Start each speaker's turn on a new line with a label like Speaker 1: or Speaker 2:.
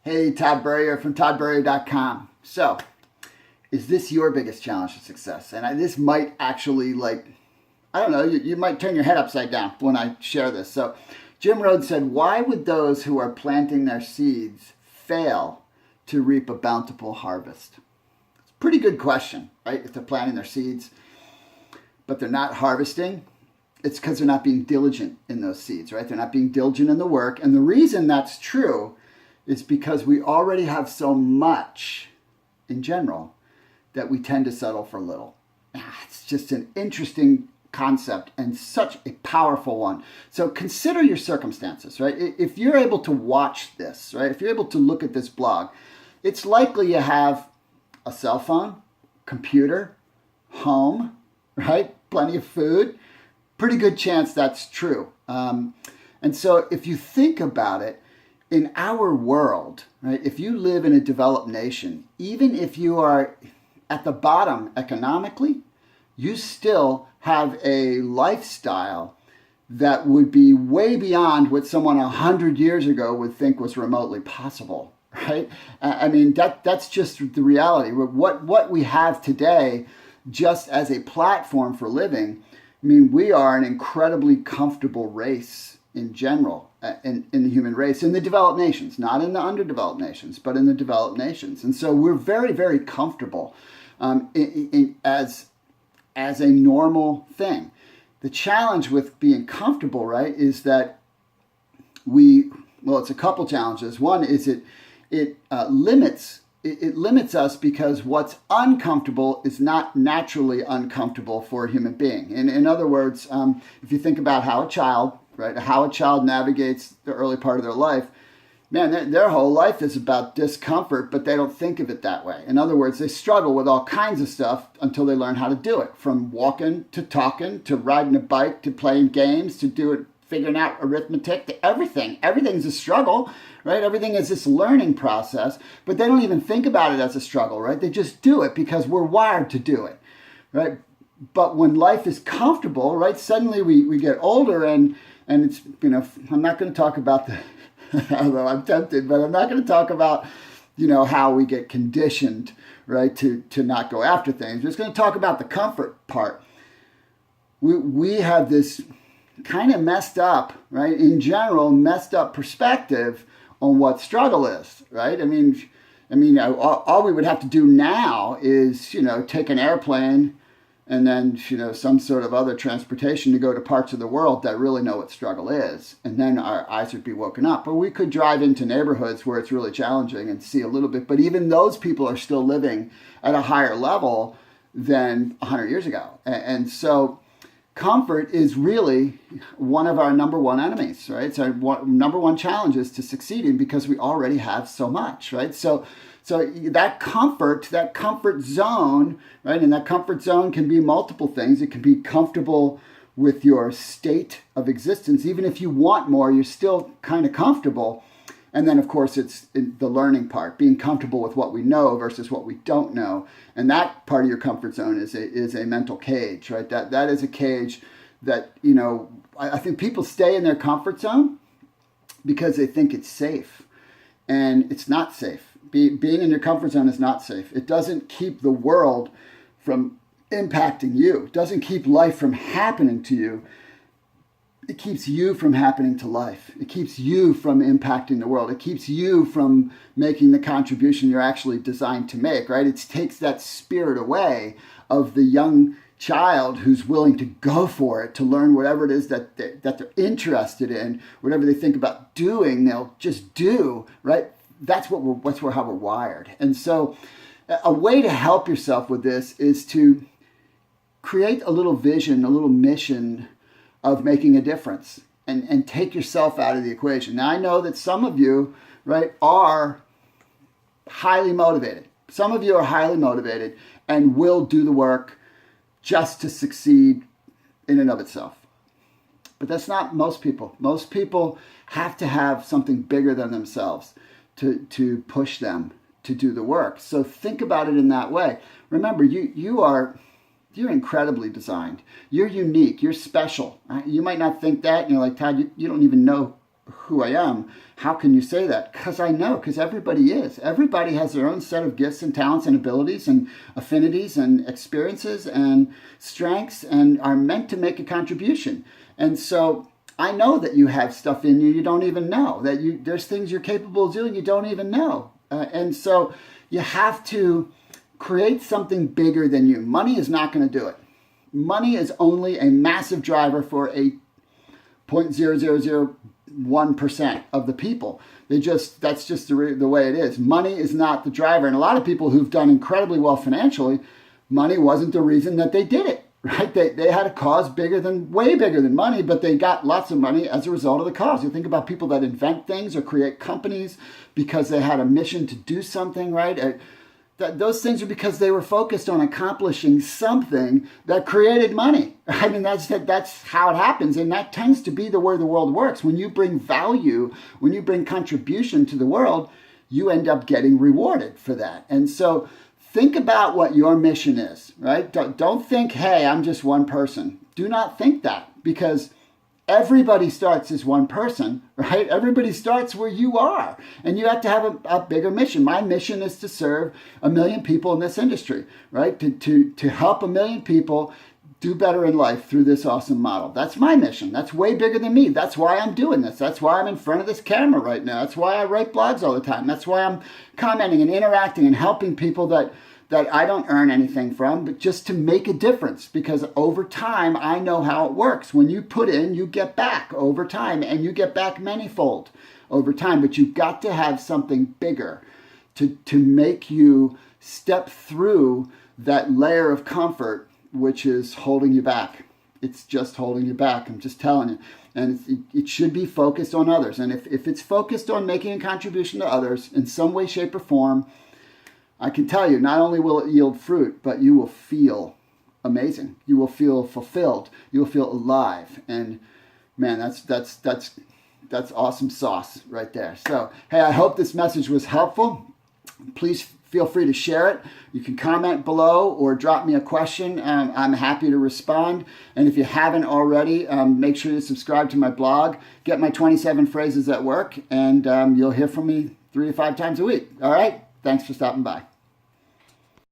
Speaker 1: Hey, Todd Burrier from toddburrier.com. So, is this your biggest challenge to success? And this might actually, I don't know, you might turn your head upside down when I share this. So, Jim Rhodes said, why would those who are planting their seeds fail to reap a bountiful harvest? It's a pretty good question, right? If they're planting their seeds, but they're not harvesting, it's because they're not being diligent in those seeds, right? They're not being diligent in the work. And the reason that's true is because we already have so much in general that we tend to settle for little. It's just an interesting concept and such a powerful one. So consider your circumstances, right? If you're able to watch this, right? If you're able to look at this blog, it's likely you have a cell phone, computer, home, right? Plenty of food. Pretty good chance that's true. And so if you think about it, in our world, right, if you live in a developed nation, even if you are at the bottom economically, you still have a lifestyle that would be way beyond what someone 100 years ago would think was remotely possible, right? I mean, that's just the reality. What we have today, just as a platform for living, I mean, we are an incredibly comfortable race in general. In the human race, in the developed nations, not in the underdeveloped nations, but in the developed nations. And so we're very, very comfortable as a normal thing. The challenge with being comfortable, right, is that it's a couple challenges. One is it limits us because what's uncomfortable is not naturally uncomfortable for a human being. And in other words, if you think about how a child navigates the early part of their life, man, their whole life is about discomfort, but they don't think of it that way. In other words, they struggle with all kinds of stuff until they learn how to do it. From walking to talking to riding a bike to playing games to figuring out arithmetic to everything. Everything's a struggle, right? Everything is this learning process, but they don't even think about it as a struggle, right? They just do it because we're wired to do it, right? But when life is comfortable, right, suddenly we get older and it's, I'm not going to talk about although I'm tempted, but I'm not going to talk about, how we get conditioned, right, to not go after things. We're just going to talk about the comfort part. We have this kind of messed up, right, in general, messed up perspective on what struggle is, right? I mean, all we would have to do now is, take an airplane and then, some sort of other transportation to go to parts of the world that really know what struggle is. And then our eyes would be woken up. But we could drive into neighborhoods where it's really challenging and see a little bit. But even those people are still living at a higher level than 100 years ago. And so comfort is really one of our number one enemies, right? It's our number one challenge is to succeeding because we already have so much, right? So that comfort zone, right? And that comfort zone can be multiple things. It can be comfortable with your state of existence. Even if you want more, you're still kind of comfortable. And then, of course, it's the learning part, being comfortable with what we know versus what we don't know. And that part of your comfort zone is a mental cage, right? That is a cage that, I think people stay in their comfort zone because they think it's safe. And it's not safe. Being in your comfort zone is not safe. It doesn't keep the world from impacting you. It doesn't keep life from happening to you. It keeps you from happening to life. It keeps you from impacting the world. It keeps you from making the contribution you're actually designed to make, right? It takes that spirit away of the young child who's willing to go for it, to learn whatever it is that they're interested in, whatever they think about doing, they'll just do, right? That's how we're wired. And so a way to help yourself with this is to create a little vision, a little mission of making a difference and take yourself out of the equation. Now, I know that some of you, right, are highly motivated. Some of you are highly motivated and will do the work just to succeed in and of itself. But that's not most people. Most people have to have something bigger than themselves to push them to do the work. So think about it in that way. Remember, you're incredibly designed. You're unique. You're special. You might not think that. You're like, Todd, you don't even know who I am. How can you say that? Because I know, because everybody is. Everybody has their own set of gifts and talents and abilities and affinities and experiences and strengths and are meant to make a contribution. And so I know that you have stuff in you you don't even know, that there's things you're capable of doing you don't even know. And so you have to create something bigger than you. Money is not going to do it. Money is only a massive driver for a 0.0001% of the people. That's just the way it is. Money is not the driver. And a lot of people who've done incredibly well financially, money wasn't the reason that they did it, right? They had a cause way bigger than money, but they got lots of money as a result of the cause. You think about people that invent things or create companies because they had a mission to do something, right? Those things are because they were focused on accomplishing something that created money. I mean, that's how it happens. And that tends to be the way the world works. When you bring value, when you bring contribution to the world, you end up getting rewarded for that. And so think about what your mission is, right? Don't think, hey, I'm just one person. Do not think that, because everybody starts as one person, right? Everybody starts where you are, and you have to have a bigger mission. My mission is to serve 1 million people in this industry, right? To help 1 million people do better in life through this awesome model. That's my mission. That's way bigger than me. That's why I'm doing this. That's why I'm in front of this camera right now. That's why I write blogs all the time. That's why I'm commenting and interacting and helping people that I don't earn anything from, but just to make a difference, because over time, I know how it works. When you put in, you get back over time, and you get back manyfold over time, but you've got to have something bigger to make you step through that layer of comfort, which is holding you back. It's just holding you back. I'm just telling you. And it should be focused on others. And if it's focused on making a contribution to others in some way, shape, or form, I can tell you, not only will it yield fruit, but you will feel amazing. You will feel fulfilled. You will feel alive. And man, that's awesome sauce right there. So, hey, I hope this message was helpful. Please feel free to share it. You can comment below or drop me a question. I'm happy to respond. And if you haven't already, make sure you subscribe to my blog. Get my 27 phrases at work, and you'll hear from me 3 to 5 times a week. All right? Thanks for stopping by.